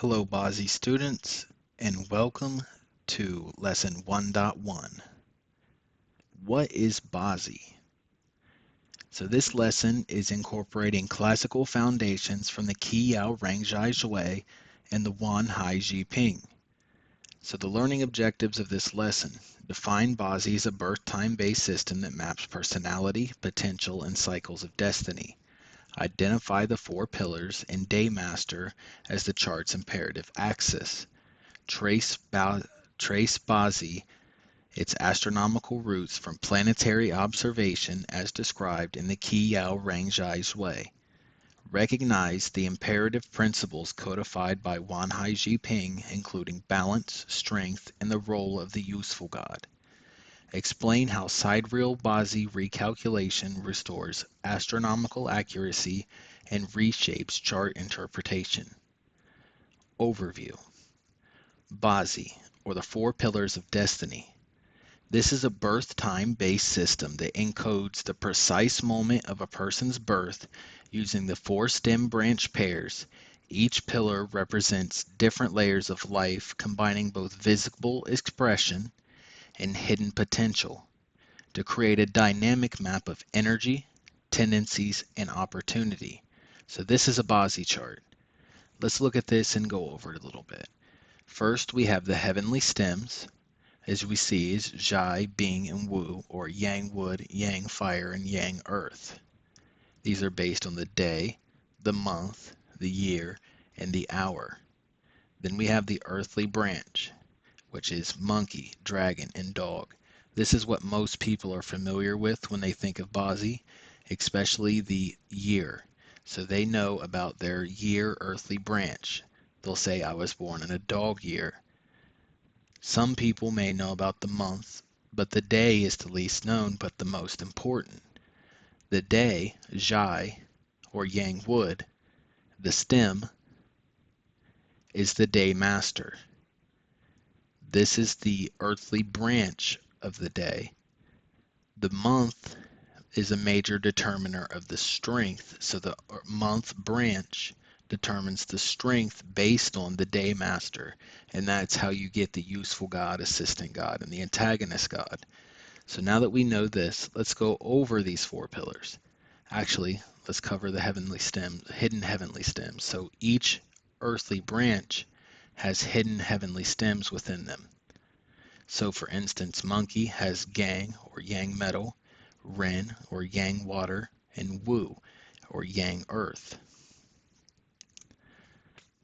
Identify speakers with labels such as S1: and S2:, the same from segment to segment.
S1: Hello, Bazi students, and welcome to Lesson 1.1. What is Bazi? So this lesson is incorporating classical foundations from the Qi Yao Rang Zhai Zhui and the Wan Hai Ji Ping. So the learning objectives of this lesson: define Bazi as a birth time-based system that maps personality, potential, and cycles of destiny. Identify the four pillars and Day Master as the chart's imperative axis. Trace Bazi, its astronomical roots from planetary observation as described in the Qi Yao Rang Zhai Zhui. Recognize the imperative principles codified by Wan Hai Ji Ping, including balance, strength, and the role of the useful god. Explain how sidereal Bazi recalculation restores astronomical accuracy and reshapes chart interpretation. Overview. Bazi, or the Four Pillars of Destiny. This is a birth time-based system that encodes the precise moment of a person's birth using the four stem branch pairs. Each pillar represents different layers of life, combining both visible expression and hidden potential to create a dynamic map of energy, tendencies, and opportunity. So this is a Bazi chart. Let's look at this and go over it a little bit. First, we have the heavenly stems, as we see is Zhai, Bing, and Wu, or Yang Wood, Yang Fire, and Yang Earth. These are based on the day, the month, the year, and the hour. Then we have the earthly branch, which is monkey, dragon, and dog. This is what most people are familiar with when they think of Bazi, especially the year. So they know about their year earthly branch. They'll say, I was born in a dog year. Some people may know about the month, but the day is the least known but the most important. The day, Zhai, or Yang Wood, the stem, is the day master. This is the earthly branch of the day. The month is a major determiner of the strength, so the month branch determines the strength based on the day master, and that's how you get the useful god, assistant god, and the antagonist god. So now that we know this, let's go over these four pillars. Actually, let's cover the heavenly stems, hidden heavenly stems. So each earthly branch has hidden heavenly stems within them. So for instance, monkey has Gang, or Yang metal, Ren, or Yang water, and Wu, or Yang earth.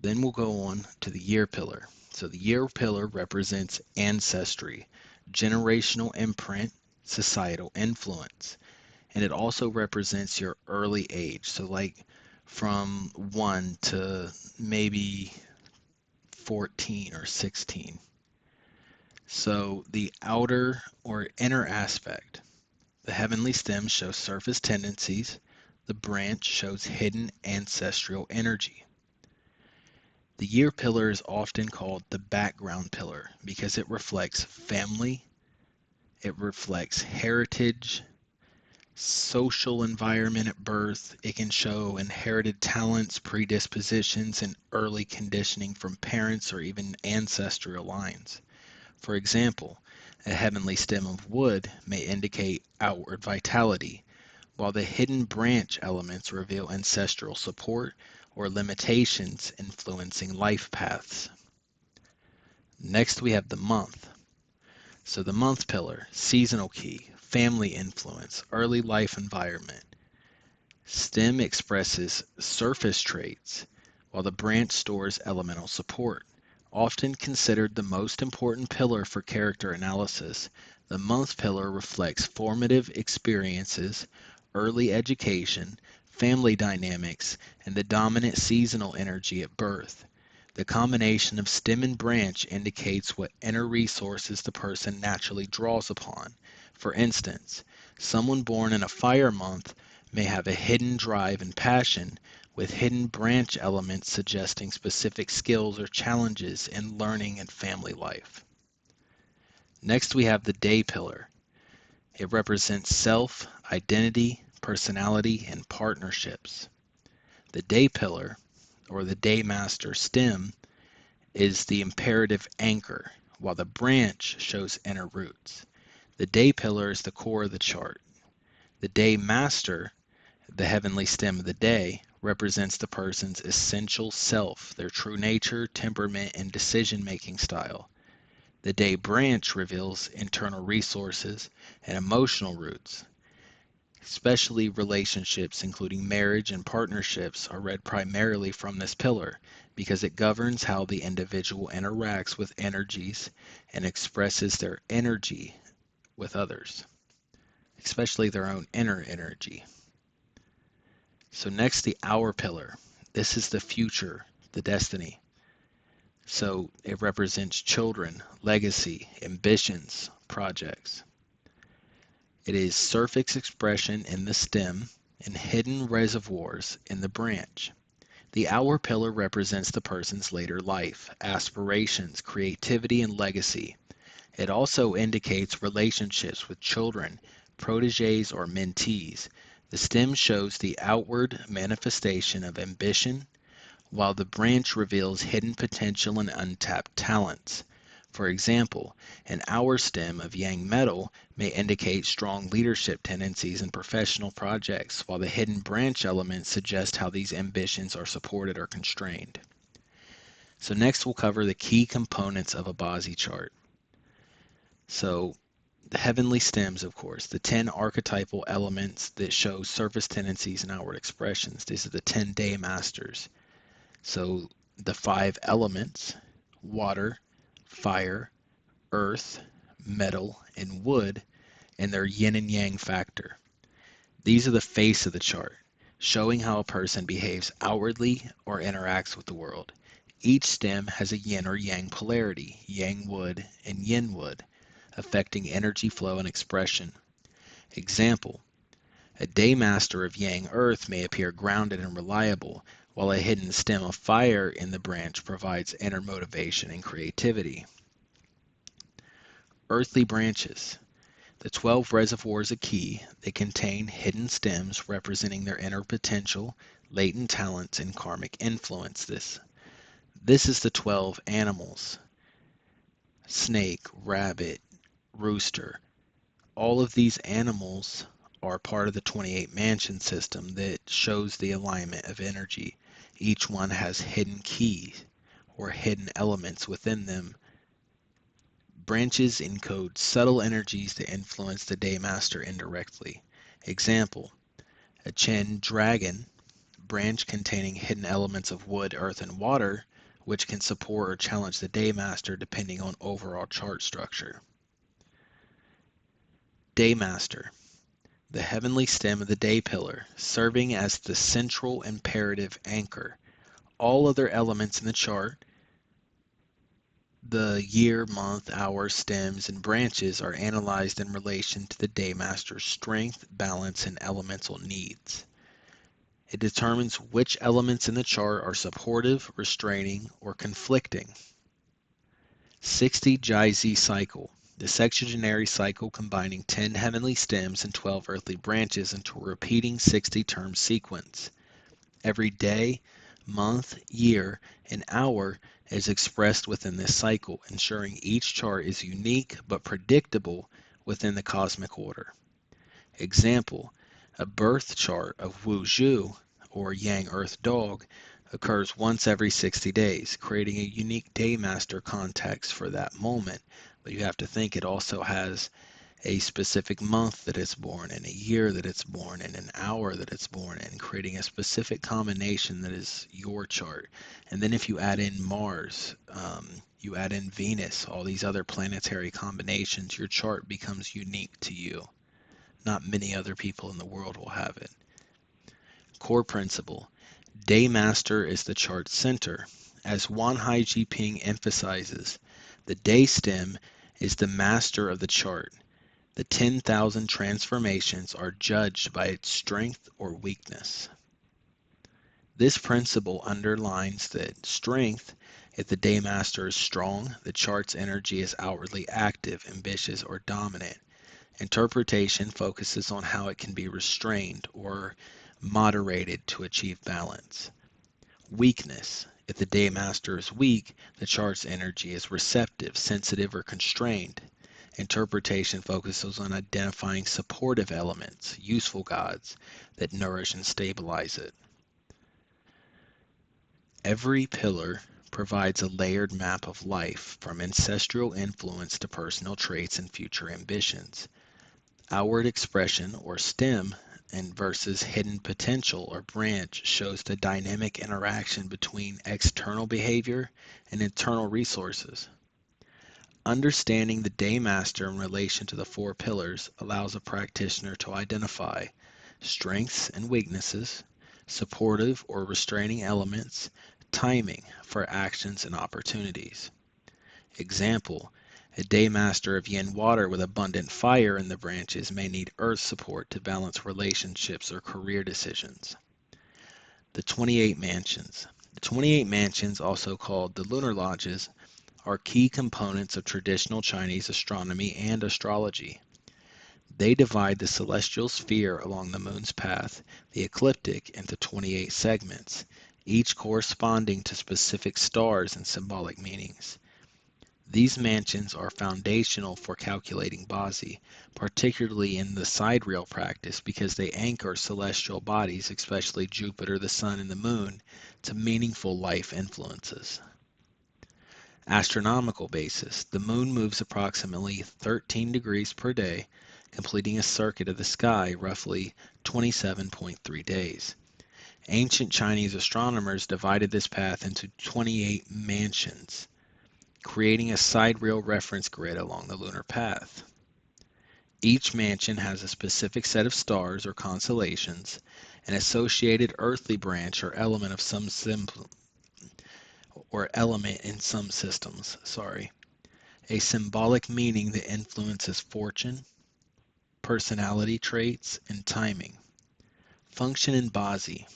S1: Then we'll go on to the year pillar. So the year pillar represents ancestry, generational imprint, societal influence, and it also represents your early age. So like from 1 to maybe 14 or 16. So the outer or inner aspect. The heavenly stem shows surface tendencies. The branch shows hidden ancestral energy. The year pillar is often called the background pillar because it reflects family, it reflects heritage, social environment at birth. It can show inherited talents, predispositions, and early conditioning from parents or even ancestral lines. For example, a heavenly stem of wood may indicate outward vitality, while the hidden branch elements reveal ancestral support or limitations influencing life paths. Next, we have the month. So the month pillar, seasonal key, family influence, early life environment. Stem expresses surface traits, while the branch stores elemental support. Often considered the most important pillar for character analysis, the month pillar reflects formative experiences, early education, family dynamics, and the dominant seasonal energy at birth. The combination of stem and branch indicates what inner resources the person naturally draws upon. For instance, someone born in a fire month may have a hidden drive and passion, with hidden branch elements suggesting specific skills or challenges in learning and family life. Next, we have the day pillar. It represents self, identity, personality, and partnerships. The day pillar, or the day master stem, is the imperative anchor, while the branch shows inner roots. The day pillar is the core of the chart. The day master, the heavenly stem of the day, represents the person's essential self, their true nature, temperament, and decision-making style. The day branch reveals internal resources and emotional roots. Especially relationships, including marriage and partnerships, are read primarily from this pillar because it governs how the individual interacts with energies and expresses their energy with others, especially their own inner energy. So next, the hour pillar. This is the future, the destiny. So it represents children, legacy, ambitions, projects. It is surface expression in the stem and hidden reservoirs in the branch. The hour pillar represents the person's later life, aspirations, creativity, and legacy. It also indicates relationships with children, proteges, or mentees. The stem shows the outward manifestation of ambition, while the branch reveals hidden potential and untapped talents. For example, an hour stem of yang metal may indicate strong leadership tendencies in professional projects, while the hidden branch elements suggest how these ambitions are supported or constrained. So next we'll cover the key components of a Bazi chart. So the heavenly stems, of course, the 10 archetypal elements that show surface tendencies and outward expressions. These are the 10 day masters. So the 5 elements, water, fire, earth, metal, and wood, and their yin and yang factor. These are the face of the chart, showing how a person behaves outwardly or interacts with the world. Each stem has a yin or yang polarity, yang wood and yin wood, affecting energy flow and expression. Example, a day master of yang earth may appear grounded and reliable, while a hidden stem of fire in the branch provides inner motivation and creativity. Earthly branches. The 12 reservoirs are key. They contain hidden stems representing their inner potential, latent talents, and karmic influence. This is the 12 animals. Snake, rabbit, rooster. All of these animals are part of the 28 mansion system that shows the alignment of energy. Each one has hidden keys or hidden elements within them. Branches encode subtle energies that influence the Daymaster indirectly. Example, a Chen dragon branch containing hidden elements of wood, earth, and water, which can support or challenge the Daymaster depending on overall chart structure. Daymaster, the heavenly stem of the day pillar, serving as the central imperative anchor. All other elements in the chart, the year, month, hour, stems, and branches, are analyzed in relation to the daymaster's strength, balance, and elemental needs. It determines which elements in the chart are supportive, restraining, or conflicting. 60 Jai-Z cycle. The sexagenary cycle combining 10 heavenly stems and 12 earthly branches into a repeating 60-term sequence. Every day, month, year, and hour is expressed within this cycle, ensuring each chart is unique but predictable within the cosmic order. Example, a birth chart of Wu Zhu, or Yang Earth Dog, occurs once every 60 days, creating a unique daymaster context for that moment. But you have to think it also has a specific month that it's born in, a year that it's born in, an hour that it's born in, creating a specific combination that is your chart. And then if you add in Mars, you add in Venus, all these other planetary combinations, your chart becomes unique to you. Not many other people in the world will have it. Core principle. Daymaster is the chart center. As Wan Hai Jiping emphasizes, the day stem is the master of the chart. The 10,000 transformations are judged by its strength or weakness. This principle underlines that strength, if the daymaster is strong, the chart's energy is outwardly active, ambitious, or dominant. Interpretation focuses on how it can be restrained or moderated to achieve balance. Weakness, If the day master is weak, the chart's energy is receptive, sensitive, or constrained. Interpretation focuses on identifying supportive elements, useful gods, that nourish and stabilize it. Every pillar provides a layered map of life, from ancestral influence to personal traits and future ambitions. Outward expression, or stem, and versus hidden potential, or branch, shows the dynamic interaction between external behavior and internal resources. Understanding the day master in relation to the four pillars allows a practitioner to identify strengths and weaknesses, supportive or restraining elements, timing for actions and opportunities. Example, a day master of yin water with abundant fire in the branches may need earth support to balance relationships or career decisions. The 28 mansions. The 28 mansions, also called the lunar lodges, are key components of traditional Chinese astronomy and astrology. They divide the celestial sphere along the moon's path, the ecliptic, into 28 segments, each corresponding to specific stars and symbolic meanings. These mansions are foundational for calculating Bazi, particularly in the sidereal practice, because they anchor celestial bodies, especially Jupiter, the Sun, and the Moon, to meaningful life influences. Astronomical basis. The Moon moves approximately 13 degrees per day, completing a circuit of the sky roughly 27.3 days. Ancient Chinese astronomers divided this path into 28 mansions, creating a sidereal reference grid along the lunar path. Each mansion has a specific set of stars or constellations, an associated earthly branch or element of some element in some systems, a symbolic meaning that influences fortune, personality traits, and timing. Function in Bazi.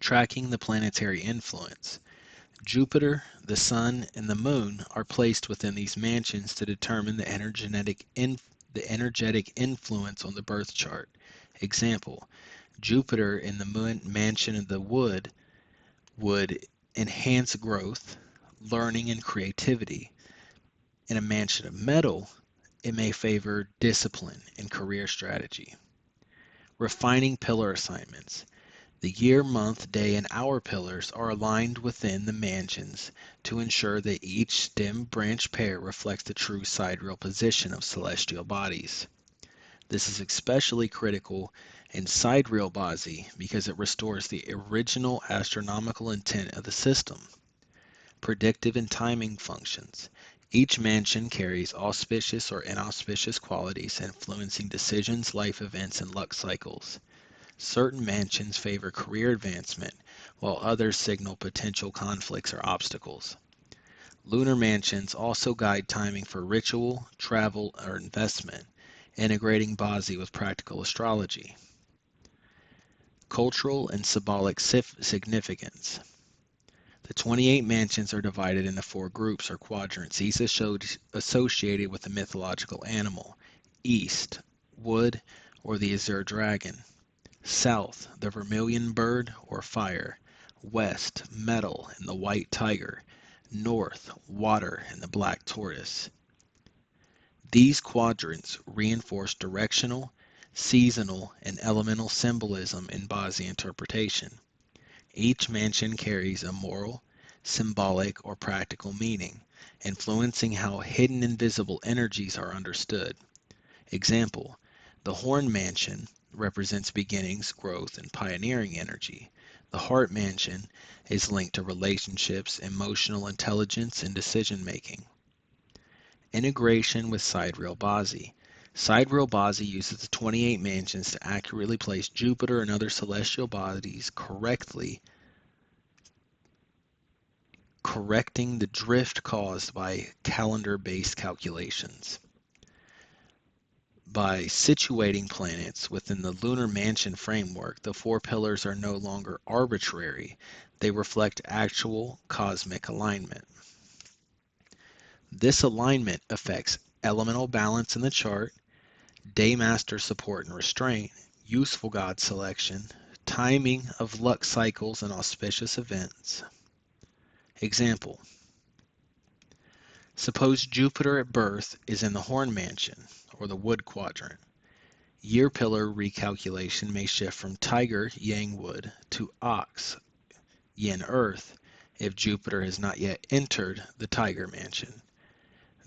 S1: Tracking the planetary influence. Jupiter, the Sun, and the Moon are placed within these mansions to determine the energetic influence on the birth chart. Example, Jupiter in the Moon mansion of the wood would enhance growth, learning, and creativity. In a mansion of metal, it may favor discipline and career strategy. Refining pillar assignments. The year, month, day, and hour pillars are aligned within the mansions to ensure that each stem-branch pair reflects the true sidereal position of celestial bodies. This is especially critical in sidereal Bazi because it restores the original astronomical intent of the system. Predictive and timing functions. Each mansion carries auspicious or inauspicious qualities influencing decisions, life events, and luck cycles. Certain mansions favor career advancement, while others signal potential conflicts or obstacles. Lunar mansions also guide timing for ritual, travel, or investment, integrating Bazi with practical astrology. Cultural and symbolic significance. The 28 mansions are divided into 4 groups or quadrants, each associated with a mythological animal. East, wood, or the azure dragon. South, the vermilion bird or fire. West, metal and the white tiger. North, water and the black tortoise. These quadrants reinforce directional, seasonal, and elemental symbolism in Bazi interpretation. Each mansion carries a moral, symbolic, or practical meaning, influencing how hidden invisible energies are understood. Example, the Horn Mansion represents beginnings, growth, and pioneering energy. The Heart Mansion is linked to relationships, emotional intelligence, and decision making. Integration with Sidereal Bazi. Sidereal Bazi uses the 28 mansions to accurately place Jupiter and other celestial bodies correctly, correcting the drift caused by calendar-based calculations. By situating planets within the lunar mansion framework, the 4 pillars are no longer arbitrary. They reflect actual cosmic alignment. This alignment affects elemental balance in the chart, day master support and restraint, useful god selection, timing of luck cycles and auspicious events. Example: suppose Jupiter at birth is in the Horn Mansion or the Wood Quadrant. Year pillar recalculation may shift from Tiger Yang Wood to Ox Yin Earth if Jupiter has not yet entered the Tiger Mansion.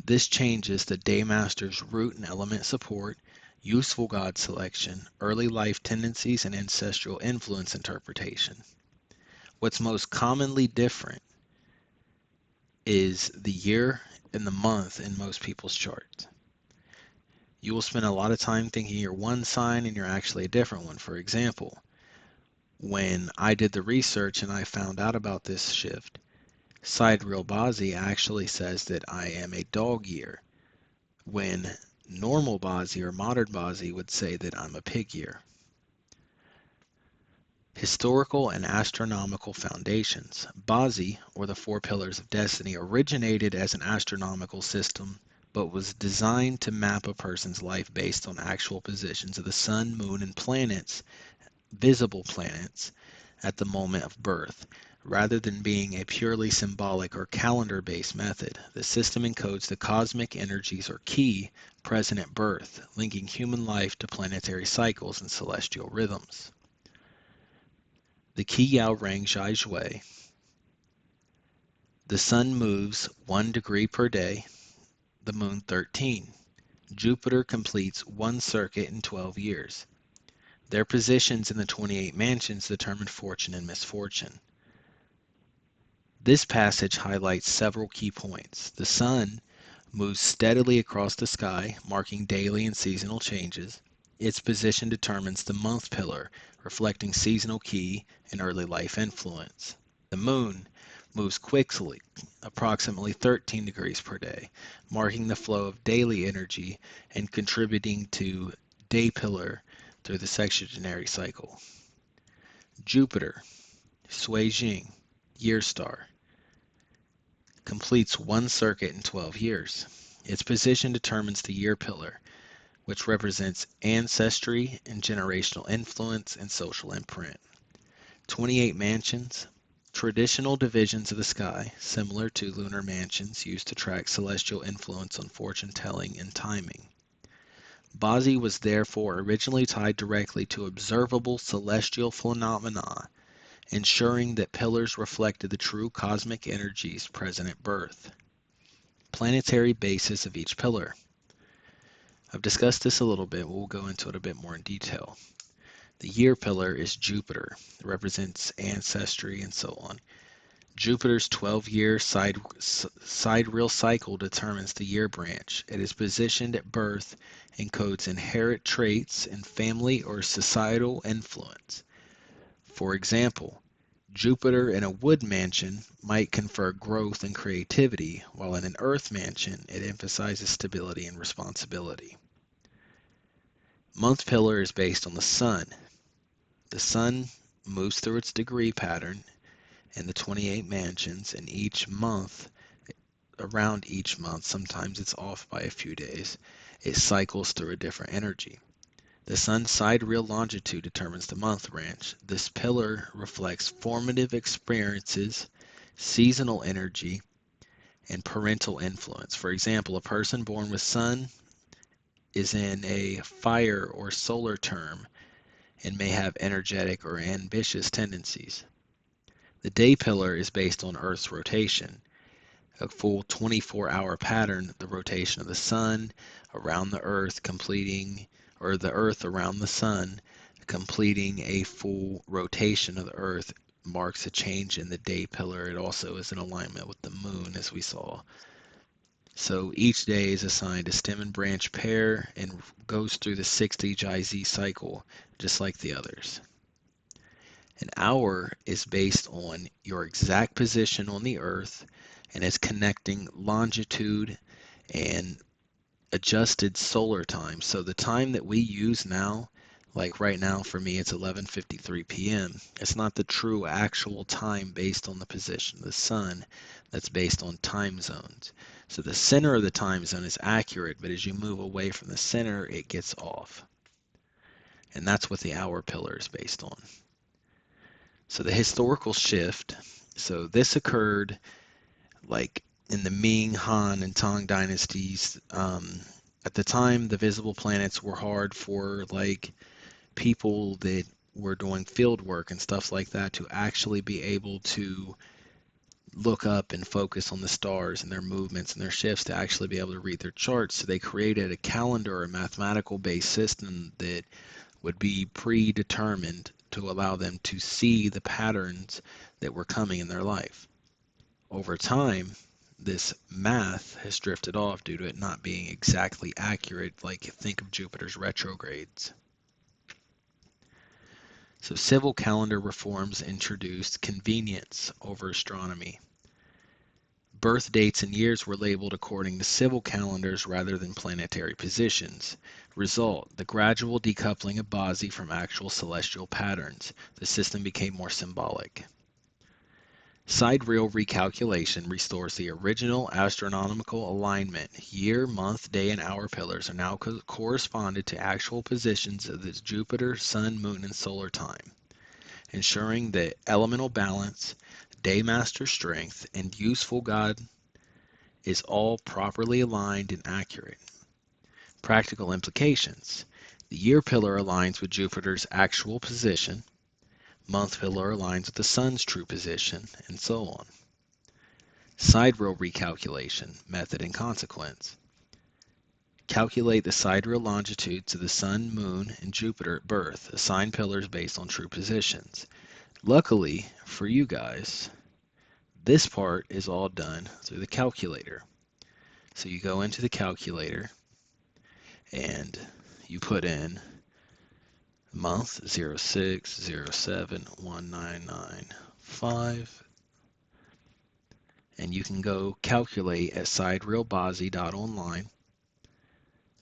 S1: This changes the Daymaster's root and element support, useful god selection, early life tendencies, and ancestral influence interpretation. What's most commonly different is the year and the month in most people's charts. You will spend a lot of time thinking you're one sign and you're actually a different one. For example, when I did the research and I found out about this shift, Sidereal Bazi actually says that I am a dog year, when normal Bazi or modern Bazi would say that I'm a pig year. Historical and astronomical foundations. Bazi, or the four pillars of destiny, originated as an astronomical system, but was designed to map a person's life based on actual positions of the sun, moon, and planets, visible planets, at the moment of birth. Rather than being a purely symbolic or calendar-based method, the system encodes the cosmic energies or ki present at birth, linking human life to planetary cycles and celestial rhythms. The Qi Yao Rang Zhai Zhui. The sun moves 1 degree per day, the moon 13. Jupiter completes one circuit in 12 years. Their positions in the 28 mansions determine fortune and misfortune. This passage highlights several key points. The sun moves steadily across the sky, marking daily and seasonal changes. Its position determines the month pillar, reflecting seasonal ki and early life influence. The moon moves quickly, approximately 13 degrees per day, marking the flow of daily energy and contributing to day pillar through the sexagenary cycle. Jupiter, Sui Jing, year star, completes one circuit in 12 years. Its position determines the year pillar, which represents ancestry and generational influence and social imprint. 28 mansions, traditional divisions of the sky, similar to lunar mansions used to track celestial influence on fortune telling and timing. Bazi was therefore originally tied directly to observable celestial phenomena, ensuring that pillars reflected the true cosmic energies present at birth. Planetary basis of each pillar. I've discussed this a little bit, but we'll go into it a bit more in detail. The year pillar is Jupiter. It represents ancestry and so on. Jupiter's 12-year sidereal cycle determines the year branch. It is positioned at birth and encodes inherent traits and family or societal influence. For example, Jupiter in a wood mansion might confer growth and creativity, while in an earth mansion it emphasizes stability and responsibility. Month pillar is based on the sun. The sun moves through its degree pattern in the 28 mansions, and around each month, sometimes it's off by a few days, it cycles through a different energy. The sun's sidereal longitude determines the month branch. This pillar reflects formative experiences, seasonal energy, and parental influence. For example, a person born with sun is in a fire or solar term and may have energetic or ambitious tendencies. The day pillar is based on Earth's rotation, a full 24-hour pattern, the rotation of the sun around the Earth or the Earth around the sun, completing a full rotation of the Earth marks a change in the day pillar. It also is in alignment with the moon, as we saw. So each day is assigned a stem and branch pair and goes through the 60 Jai-Z cycle, just like the others. An hour is based on your exact position on the Earth and is connecting longitude and adjusted solar time. So the time that we use now, like right now for me, it's 11:53 p.m. It's not the true actual time based on the position of the sun. That's based on time zones. So the center of the time zone is accurate, but as you move away from the center, it gets off. And that's what the hour pillar is based on. So the historical shift, so this occurred Like in the Ming, Han, and Tang dynasties, at the time, the visible planets were hard for like people that were doing field work and stuff like that to actually be able to look up and focus on the stars and their movements and their shifts to actually be able to read their charts. So they created a calendar or a mathematical based system that would be predetermined to allow them to see the patterns that were coming in their life. Over time, this math has drifted off due to it not being exactly accurate, like think of Jupiter's retrogrades. So civil calendar reforms introduced convenience over astronomy. Birth dates and years were labeled according to civil calendars rather than planetary positions. Result, the gradual decoupling of Bazi from actual celestial patterns. The system became more symbolic. Sidereal recalculation restores the original astronomical alignment. Year, month, day, and hour pillars are now corresponded to actual positions of the Jupiter, Sun, Moon, and solar time, ensuring that elemental balance, day master strength, and useful God is all properly aligned and accurate. Practical implications. The year pillar aligns with Jupiter's actual position, month pillar aligns with the Sun's true position, and so on. Sidereal recalculation, method and consequence. Calculate the sidereal longitudes of the Sun, Moon, and Jupiter at birth. Assign pillars based on true positions. Luckily for you guys, this part is all done through the calculator. So you go into the calculator and you put in month 06071995, and you can go calculate at siderealbazi.online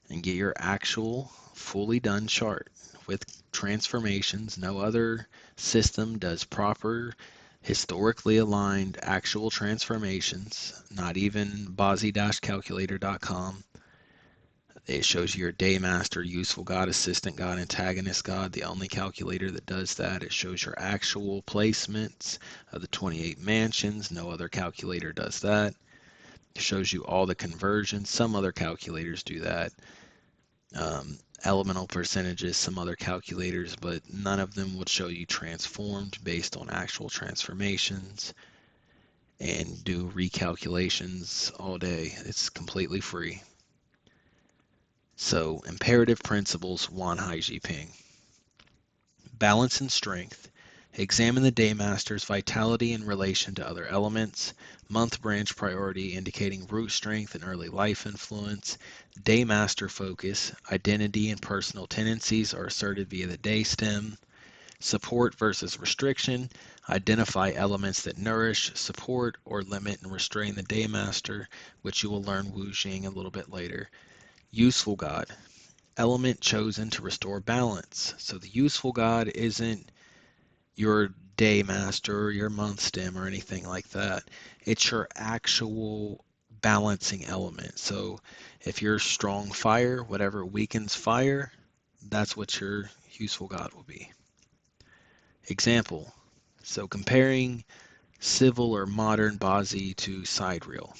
S1: and get your actual fully done chart with transformations. No other system does proper historically aligned actual transformations, not even bazi-calculator.com. It shows you your day master, useful God, assistant God, antagonist God, the only calculator that does that. It shows your actual placements of the 28 mansions. No other calculator does that. It shows you all the conversions. Some other calculators do that. Elemental percentages, some other calculators, but none of them would show you transformed based on actual transformations and do recalculations all day. It's completely free. So, imperative principles, Wan Hai Ji Ping. Balance and strength. Examine the daymaster's vitality in relation to other elements. Month branch priority indicating root strength and early life influence. Daymaster focus. Identity and personal tendencies are asserted via the day stem. Support versus restriction. Identify elements that nourish, support, or limit and restrain the daymaster, which you will learn Wu Jing a little bit later. Useful God. Element chosen to restore balance. So the useful God isn't your day master or your month stem or anything like that. It's your actual balancing element. So if you're strong fire, whatever weakens fire, that's what your useful God will be. Example. So comparing civil or modern Bazi to sidereal.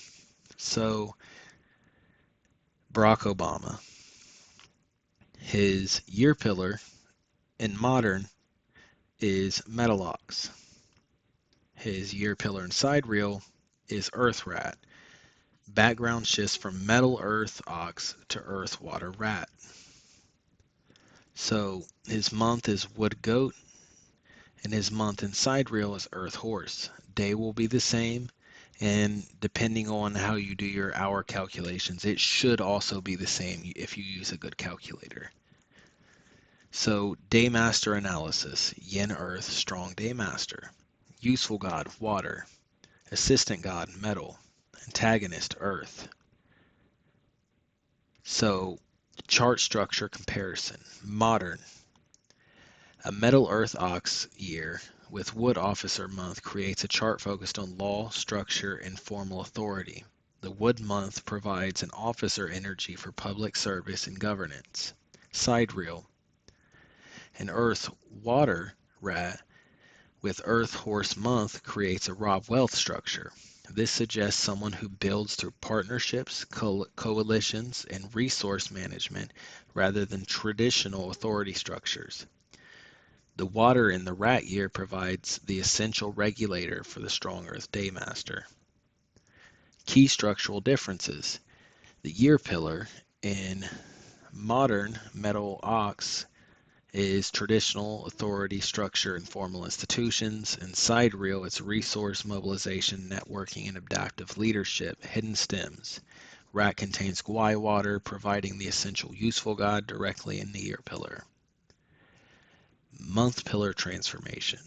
S1: So Barack Obama, his year pillar in modern is metal ox. His year pillar in sidereal is earth rat. Background shifts from metal earth ox to earth water rat. So his month is wood goat, and his month in sidereal is earth horse. Day will be the same, and depending on how you do your hour calculations, it should also be the same if you use a good calculator. So daymaster analysis, yin earth, strong daymaster. Useful God, water. Assistant God, metal. Antagonist, earth. So chart structure comparison, modern. A metal earth ox year with wood officer month creates a chart focused on law, structure, and formal authority. The wood month provides an officer energy for public service and governance. Sidereal. An earth water rat with earth horse month creates a raw wealth structure. This suggests someone who builds through partnerships, coalitions, and resource management rather than traditional authority structures. The water in the rat year provides the essential regulator for the strong earth daymaster. Key structural differences. The year pillar in modern metal ox is traditional authority structure and formal institutions, and sidereal it's resource mobilization, networking, and adaptive leadership, hidden stems. Rat contains Gwai water, providing the essential useful god directly in the year pillar. Month pillar transformation.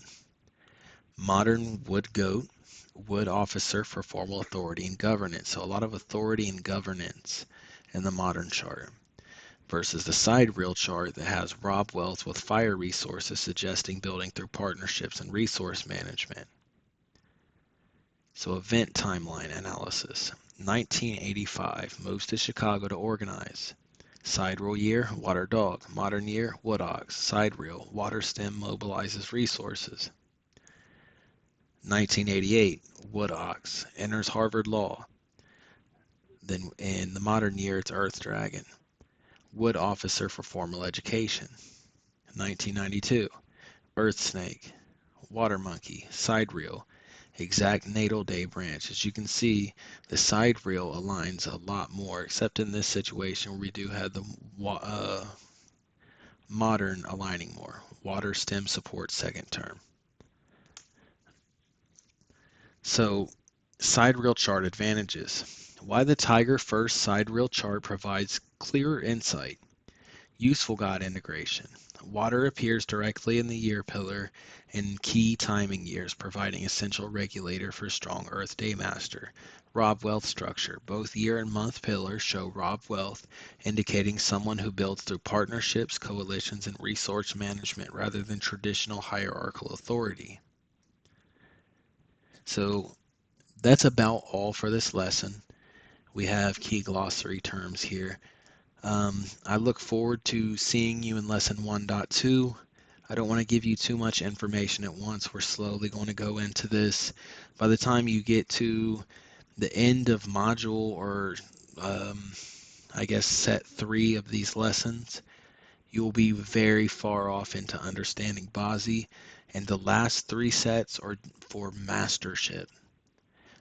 S1: Modern wood goat, wood officer for formal authority and governance. So a lot of authority and governance in the modern chart versus the sidereal chart that has Rob wealth with fire resources, suggesting building through partnerships and resource management. So event timeline analysis. 1985 moves to Chicago to organize. Sidereal year, water dog. Modern year, wood ox. Sidereal, water stem mobilizes resources. 1988, wood ox. Enters Harvard Law. Then in the modern year, it's earth dragon. Wood officer for formal education. 1992, earth snake. Water monkey. Sidereal. Exact natal day branch. As you can see, the sidereal aligns a lot more, except in this situation where we do have the modern aligning more. Water stem support second term. So, sidereal chart advantages. Why the Tiger First sidereal chart provides clearer insight. Useful God integration. Water appears directly in the year pillar in key timing years, providing essential regulator for strong Earth Daymaster. Rob wealth structure. Both year and month pillars show Rob wealth, indicating someone who builds through partnerships, coalitions, and resource management rather than traditional hierarchical authority. So that's about all for this lesson. We have key glossary terms here. I look forward to seeing you in lesson 1.2. I don't want to give you too much information at once. We're slowly going to go into this. By the time you get to the end of module or I guess set 3 of these lessons, you'll be very far off into understanding Bazi, and the last 3 sets are for mastership.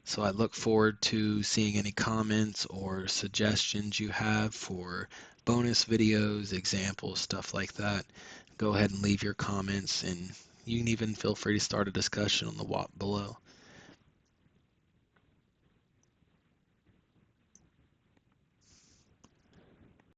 S1: So I look forward to seeing any comments or suggestions you have for bonus videos, examples, stuff like that. Go ahead and leave your comments, and you can even feel free to start a discussion on the below.